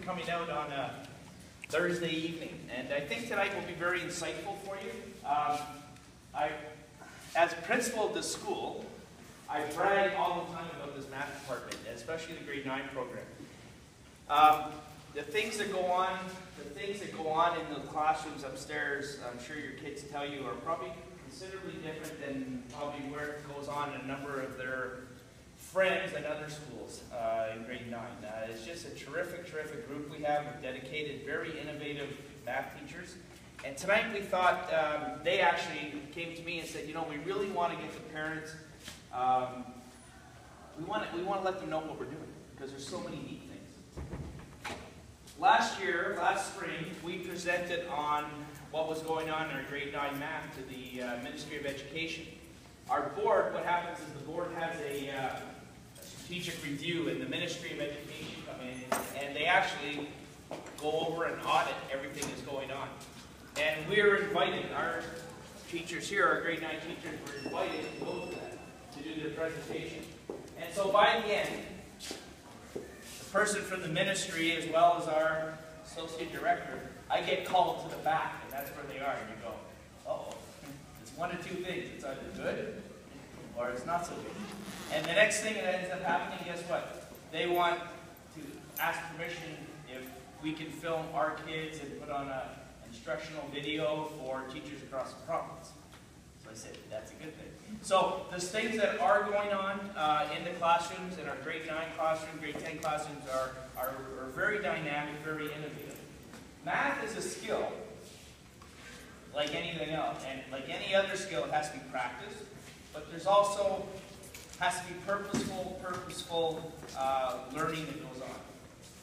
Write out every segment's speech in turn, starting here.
coming out on a Thursday evening. And I think tonight will be very insightful for you. As principal of this school, I brag all the time about this math department, especially the grade 9 program. The things that go on in the classrooms upstairs, I'm sure your kids tell you, are probably considerably different than probably where it goes on in a number of their friends and other schools in grade 9. It's just a terrific, terrific group we have of dedicated, very innovative math teachers. And tonight we thought, they actually came to me and said, you know, we really want to get the parents, we want to let them know what we're doing, because there's so many neat things. Last spring, we presented on what was going on in our grade 9 math to the Ministry of Education. Our board, what happens is the board has a strategic review, and the Ministry of Education come in, and they actually go over and audit everything that's going on. And we're invited, our teachers here, our grade 9 teachers, were invited to go to that, to do their presentation. And so by the end, the person from the ministry, as well as our associate director, I get called to the back, and that's where they are, and you go, uh-oh. It's one of two things. It's either good, or it's not so good. And the next thing that ends up happening, guess what? They want to ask permission if we can film our kids and put on an instructional video for teachers across the province. So I said, that's a good thing. So there's things that are going on in the classrooms, in our grade 9 classroom, grade 10 classrooms are very dynamic, very innovative. Math is a skill, like anything else, and like any other skill, it has to be practiced, but there's also has to be purposeful learning that goes on.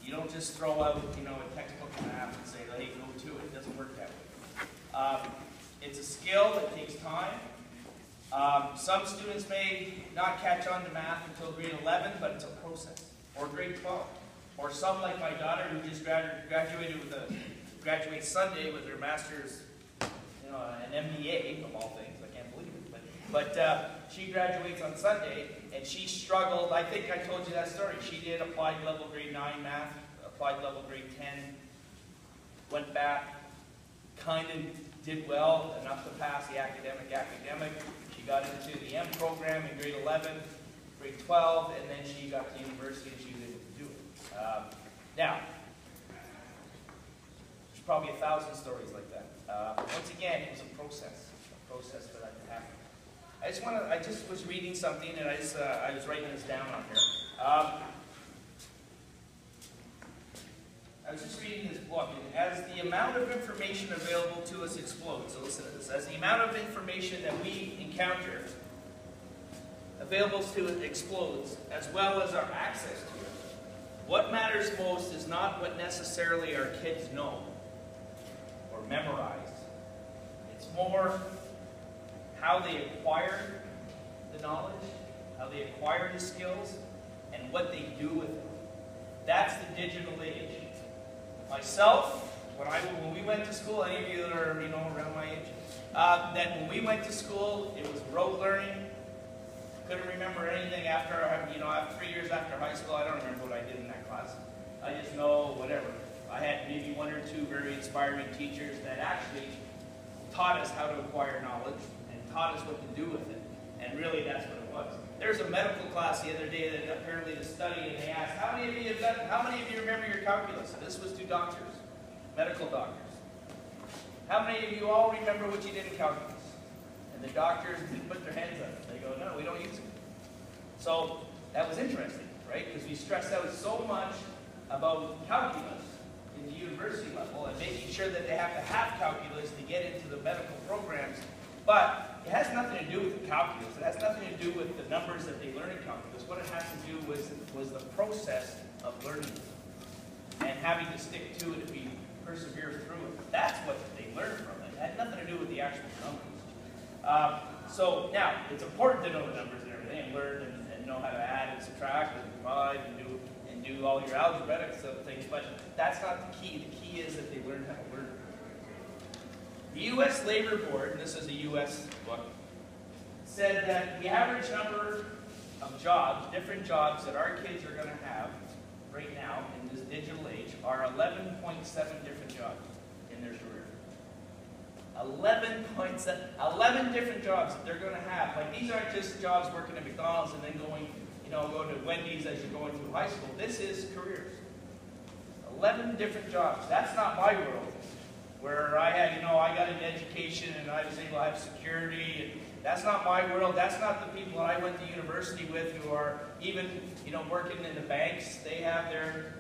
You don't just throw out, you know, a textbook of math and say, hey, go to it. It doesn't work that way. It's a skill that takes time. Some students may not catch on to math until grade 11, but it's a process. Or grade 12. Or some, like my daughter, who just graduated with graduate Sunday with her master's, you know, an MBA of all things. I can't believe it. But she graduates on Sunday, and she struggled. I think I told you that story. She did applied level grade 9 math, applied level grade 10, went back, kind of did well, enough to pass the academic. She got into the M program in grade 11, grade 12, and then she got to university and she was able to do it. Now, there's probably 1,000 stories like that. Once again, it was a process for that to happen. I just was reading something, and I was writing this down on here. I was just reading this book, and as the amount of information available to us explodes, so listen to this, as the amount of information that we encounter available to us explodes, as well as our access to it, what matters most is not what necessarily our kids know or memorize. It's more how they acquire the knowledge, how they acquire the skills, and what they do with it. That's the digital age. Myself, when we went to school, any of you that are, you know, around my age, that when we went to school, it was rote learning. Couldn't remember anything after, you know, after 3 years after high school. I don't remember what I did in that class. I just know whatever. I had maybe 1 or 2 very inspiring teachers that actually taught us how to acquire knowledge and taught us what to do with it. And really, that's what it was. There's a medical class the other day that apparently to study, and they asked, how many of you remember your calculus? And this was to doctors, medical doctors. How many of you all remember what you did in calculus? And the doctors didn't put their hands up. They go, no, we don't use it. So that was interesting, right? Because we stressed out so much about calculus in the university level and making sure that they have to have calculus to get into the medical programs. But it has nothing to do with the calculus. It has nothing to do with the numbers that they learn in calculus. What it has to do was the process of learning and having to stick to it and be persevere through it. That's what they learned from it. It had nothing to do with the actual numbers. So now, it's important to know the numbers and everything, and learn and know how to add and subtract and divide and do all your algebraic things, but that's not the key. The key is that they learn how to learn. The U.S. Labor Board, and this is a U.S. book, said that the average number of jobs, different jobs that our kids are going to have right now in this digital age are 11.7 different jobs in their career. 11 different jobs that they're going to have. Like, these aren't just jobs working at McDonald's and then going, go to Wendy's as you're going through high school. This is careers. 11 different jobs. That's not my world, where I had, I got an education and I was able to have security. And that's not my world. That's not the people that I went to university with who are even, working in the banks. They have their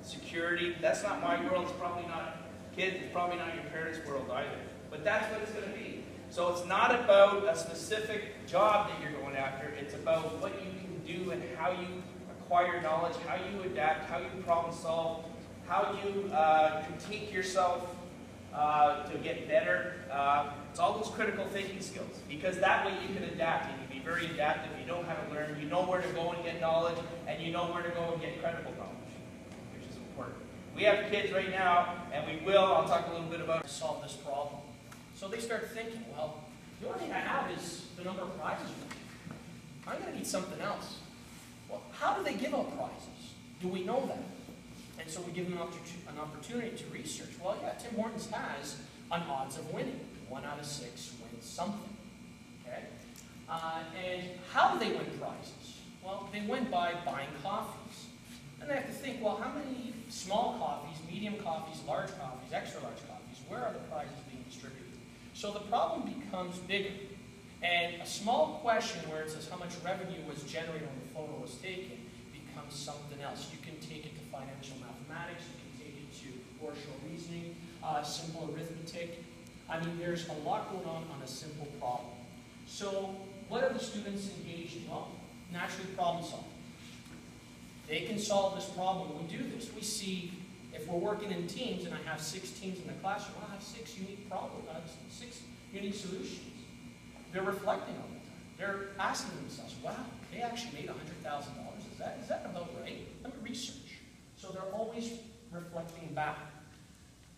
security. That's not my world. It's probably not kids. It's probably not your parents' world either. But that's what it's going to be. So it's not about a specific job that you're going after. It's about what you can do and how you acquire knowledge, how you adapt, how you problem solve, how you critique yourself to get better. It's all those critical thinking skills, because that way you can adapt. You can be very adaptive. You know how to learn. You know where to go and get knowledge, and you know where to go and get credible knowledge, which is important. We have kids right now, and we will. I'll talk a little bit about solve this problem. So they start thinking, well, the only thing I have is the number of prizes. I'm going to need something else. Well, how do they give out prizes? Do we know that? And so we give them an opportunity to research. Well, yeah, Tim Hortons has an odds of winning. 1 out of 6 wins something. Okay? And how do they win prizes? Well, they win by buying coffees. And they have to think, well, how many small coffees, medium coffees, large coffees, extra large coffees, where are the prizes being distributed? So the problem becomes bigger. And a small question where it says how much revenue was generated when the photo was taken becomes something else. You can take it to financial mathematics, you can take it to proportional reasoning, simple arithmetic. I mean, there's a lot going on a simple problem. So what are the students engaged in? Well, naturally problem solving. They can solve this problem. When we do this, we see if we're working in teams and I have 6 teams in the classroom, I'll have 6 unique problems, 6 unique solutions. They're reflecting on it. They're asking themselves, wow, they actually made $100,000. Is that about right? Let me research. So they're always reflecting back.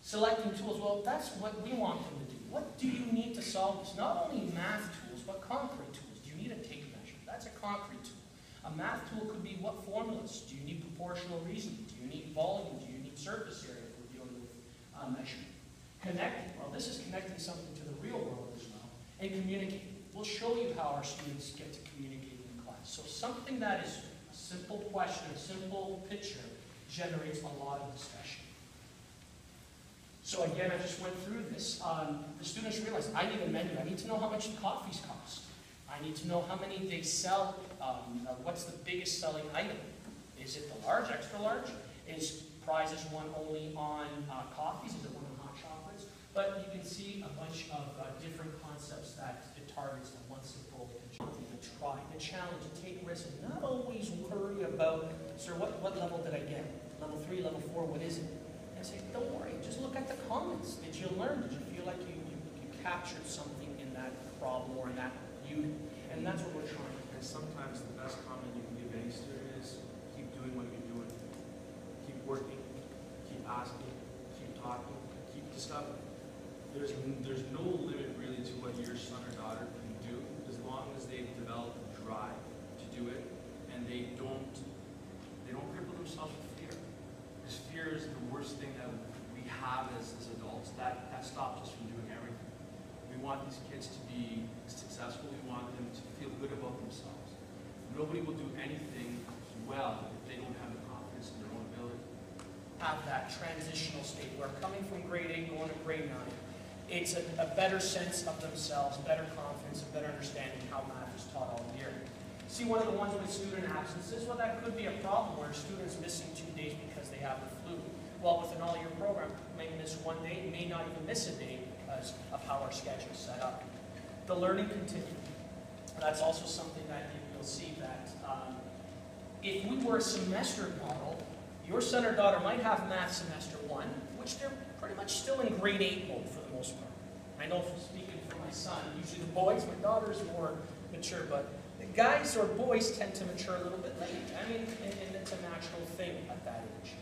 Selecting tools, well, that's what we want them to do. What do you need to solve this? Not only math tools, but concrete tools. Do you need a tape measure? That's a concrete tool. A math tool could be what formulas? Do you need proportional reasoning? Do you need volume? Do you need surface area if we're dealing with measurement? Connecting, well, this is connecting something to the real world as well. And communicating. We'll show you how our students get to communicate in class. So something that is a simple question, a simple picture, generates a lot of discussion. So again, I just went through this. The students realized, I need a menu. I need to know how much the coffees cost. I need to know how many they sell. What's the biggest selling item? Is it the large, extra large? Is prizes won only on coffees? Is it one on hot chocolates? But you can see a bunch of different concepts that it targets in one simple to try, to challenge, to take risks, and not always worry about, sir, what level did I get? Level 3, level 4, what is it? And I say, don't worry, just look at the comments. Did you learn? Did you feel like you captured something in that problem or in that unit? And that's what we're trying. And sometimes the best comment you can give any student is keep doing what you're doing. Keep working, keep asking, keep talking, keep discovering. There's no limit really to what your son or daughter can do as long as they've developed a drive to do it and they don't cripple themselves with fear. Because fear is the worst thing that we have as adults. That stops us from doing everything. We want these kids to be successful. We want them to feel good about themselves. Nobody will do anything well if they don't have the confidence in their own ability. Have that transitional state where coming from grade 8 going to grade 9, it's a better sense of themselves, better confidence, a better understanding how math is taught all year. See, one of the ones with student absences, well, that could be a problem where a student's missing 2 days because they have the flu. Well, with an all-year program, may miss 1 day, may not even miss a day because of how our schedule is set up. The learning continuum. That's also something that you'll see that if we were a semester model, your son or daughter might have math semester 1, which they're pretty much still in grade 8 mode for the most part. I know from speaking for my son, usually the boys, my daughter is more mature, but the guys or boys tend to mature a little bit late. I mean, and it's a natural thing at that age.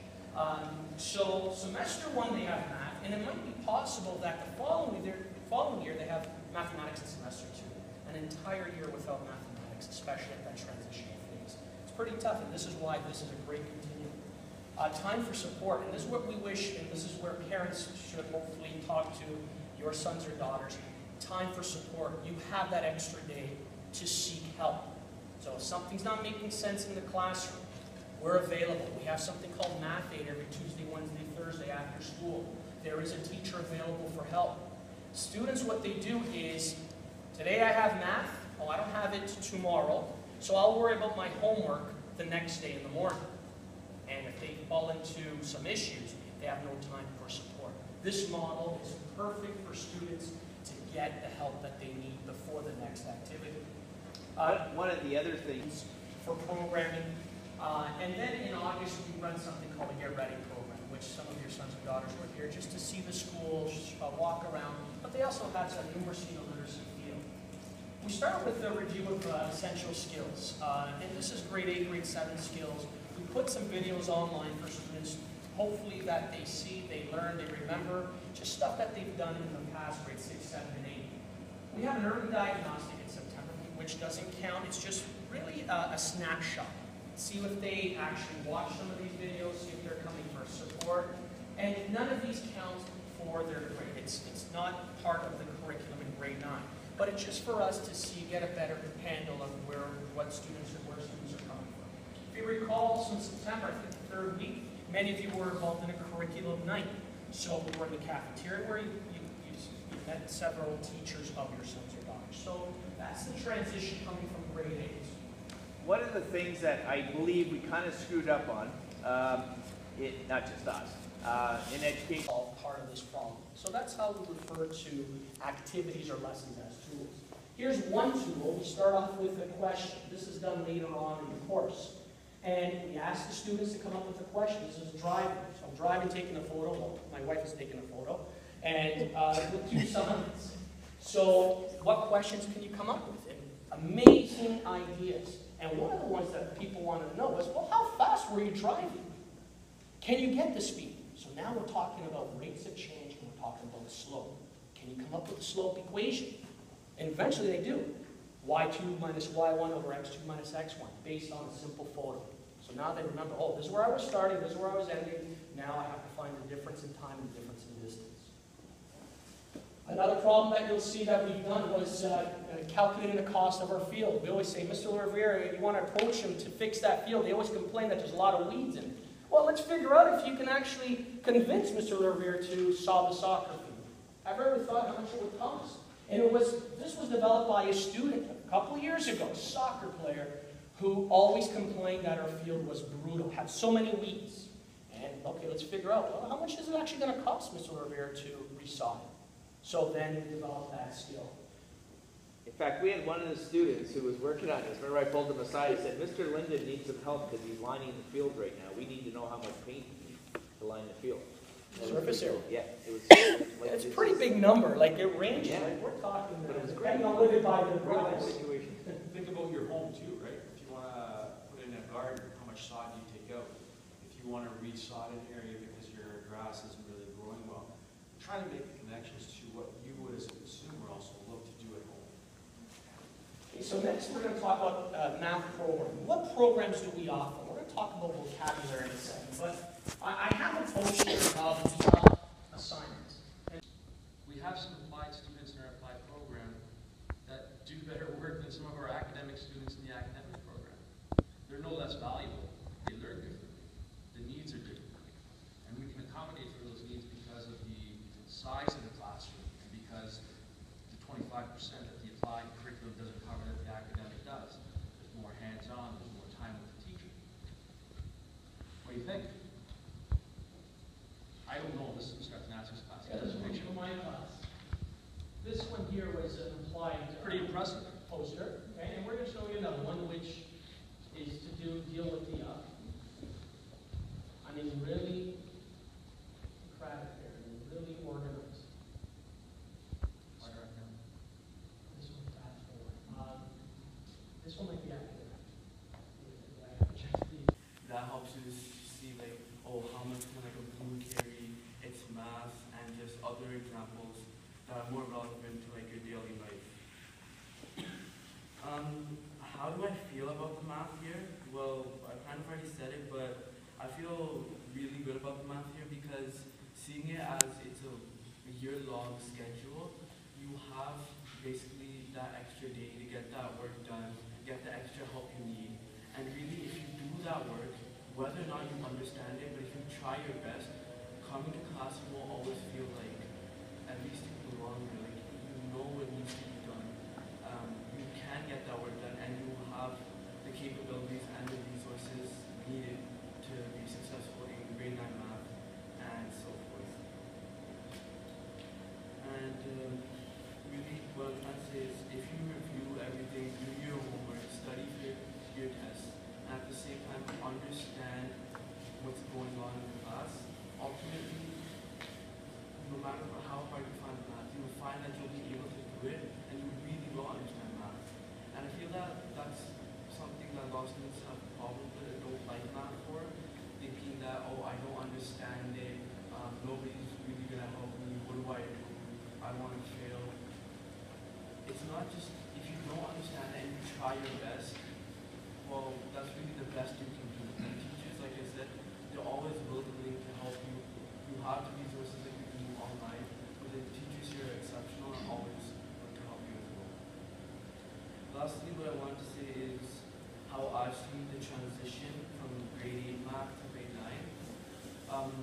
So semester 1 they have math, and it might be possible that the following year they have mathematics in semester 2. An entire year without mathematics, especially at that transitional phase. It's pretty tough, and this is why this is a great continuum. Time for support, and this is what we wish, and this is where parents should hopefully talk to your sons or daughters. Time for support. You have that extra day to seek help. So if something's not making sense in the classroom, we're available. We have something called Math Aid every Tuesday, Wednesday, Thursday after school. There is a teacher available for help. Students, what they do is, today I have math, oh, I don't have it tomorrow, so I'll worry about my homework the next day in the morning. And if they fall into some issues, they have no time for support. This model is perfect for students to get the help that they need before the next activity. One of the other things for programming, and then in August we run something called a Get Ready program, which some of your sons and daughters were here just to see the schools, walk around, but they also have some numeracy and literacy field. We start with a review of essential skills, and this is grade 8, grade 7 skills. We put some videos online for students, hopefully that they see, they learn, they remember, just stuff that they've done in the past, grade 6, 7, and 8. We have an early diagnostic in September, which doesn't count. It's just really a snapshot. See if they actually watch some of these videos, see if they're coming for support. And none of these count for their grade. It's not part of the curriculum in grade 9. But it's just for us to see, get a better handle of where students are coming from. If you recall, since September, I think the 3rd week, many of you were involved in a curriculum night. So we were in the cafeteria where you met several teachers of your sons or daughters. So that's the transition coming from grade 8. One of the things that I believe we kind of screwed up on, not just us, in education. Solve part of this problem. So that's how we refer to activities or lessons as tools. Here's one tool. We start off with a question. This is done later on in the course. And we ask the students to come up with a question. This is driving. So I'm driving, taking a photo. Well, my wife is taking a photo. And we'll do some of this. So what questions can you come up with? Amazing ideas. And one of the ones that people wanted to know was, well, how fast were you driving? Can you get the speed? So now we're talking about rates of change and we're talking about slope. Can you come up with a slope equation? And eventually they do. y2 minus y1 over x2 minus x1 based on a simple photo. So now they remember, oh, this is where I was starting, this is where I was ending. Now I have to find the difference in time and the difference in distance. Another problem that you'll see that we've done was calculating the cost of our field. We always say, Mr. Rivera, you want to approach him to fix that field. They always complain that there's a lot of weeds in it. Well, let's figure out if you can actually convince Mr. Rivera to solve the soccer field. Have you ever thought how much it would cost? And this was developed by a student a couple of years ago, a soccer player, who always complained that our field was brutal, had so many weeds. And, okay, let's figure out, well, how much is it actually going to cost Mr. Rivera to resod it? So then we developed that skill. In fact, we had one of the students who was working on this. Remember, I pulled him aside and said, Mr. Linden needs some help because he's lining the field right now. We need to know how much paint you need to line the field. Surface area. Yeah, it was. Like, it's a pretty big number. Like it ranges. Yeah. Like we're talking. But it was great. Depending on living by the price. Situation. Think about your home too, right? If you want to put in a garden, how much sod do you take out? If you want to resod an area because your grass isn't really growing well, try to make the connections to what you would as a consumer also look to do at home. Okay, so next we're going to talk about math programming. What programs do we offer? We're going to talk about vocabulary in a second, but I have a poster of assignments. We have some applied students in our applied program that do better work than some of our academic students in the academic program. They're no less valuable. They learn differently. The needs are different. And we can accommodate for those needs because of the size of the classroom and because the 25% that the applied curriculum doesn't cover that the academic does. There's more hands-on, there's more time with the teacher. What do you think? I don't know. This is Instructor Nasa's class. Yeah, this is one from my class. This one here was an applied Pretty impressive. poster. Okay, and we're going to show you another one, which is to deal with the, really crowded here, and really organized. This one's bad for. This one might be academic. That helps you see like, oh, how much can like a blue carry, it's math, and just other examples that are more relevant to like your daily life. How do I feel about the math here? Well, I kind of already said it, but I feel really good about the math here because seeing it as it's a year-long schedule, you have basically that extra day to get that work done, get the extra help you need. And really, if you do that work, whether or not you understand it, but if you try your best, coming to class you will always feel like at least you belong, like you know what needs to be done. You can get that work done, and you will have the capabilities and the resources needed to be successful in grade 9 math and so forth. And really, what I'm trying to say is, if you review everything, do your homework, study for your tests, and at the same time understand what's going on in the class, ultimately, no matter how hard you find math, you will find that you'll be able to do it, and you really will understand math. And I feel that that's something that a lot of students have a problem with, or don't like math for, thinking that, oh, I don't understand it, nobody's really gonna help me, what do I do? I want to fail. It's not just, if you don't understand it and you try your best, well, that's really the best you can do. And teachers, like I said, they're always willing to help you. You have the resources that you can do online, but the teachers here are exceptional and always willing to help you as well. Lastly, what I wanted to say is how I've seen the transition from grade 8 math to grade 9.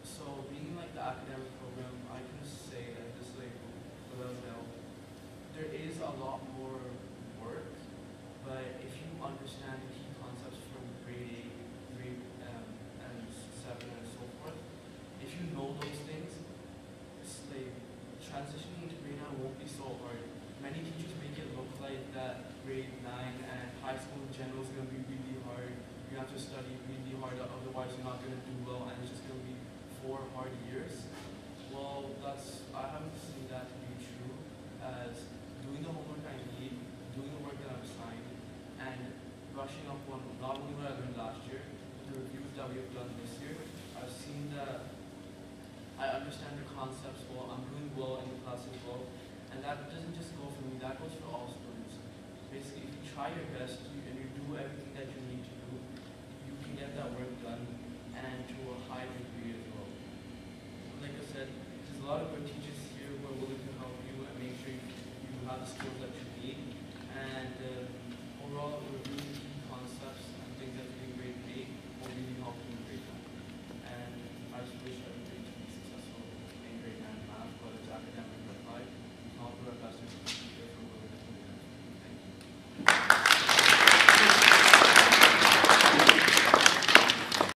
So being in like the academic program, I can say that just like without doubt, there is a lot more work, but if you understand the key concepts from grade 8, grade and 7 and so forth, if you know those things, it's like transitioning into grade 9 won't be so hard. Many teachers make it look like that grade 9 and high school in general is going to be really hard. You have to study really hard, otherwise you're not going to do well, and it's just going to be 4 hard years. Well, I haven't seen that to be true, as doing the homework I need, doing the work that I'm assigned, and brushing up on not only what I learned last year, but the reviews that we have done this year. I've seen that I understand the concepts well, I'm doing well in the class as well, and that doesn't just go for me, that goes for all students. Basically, if you try your best, you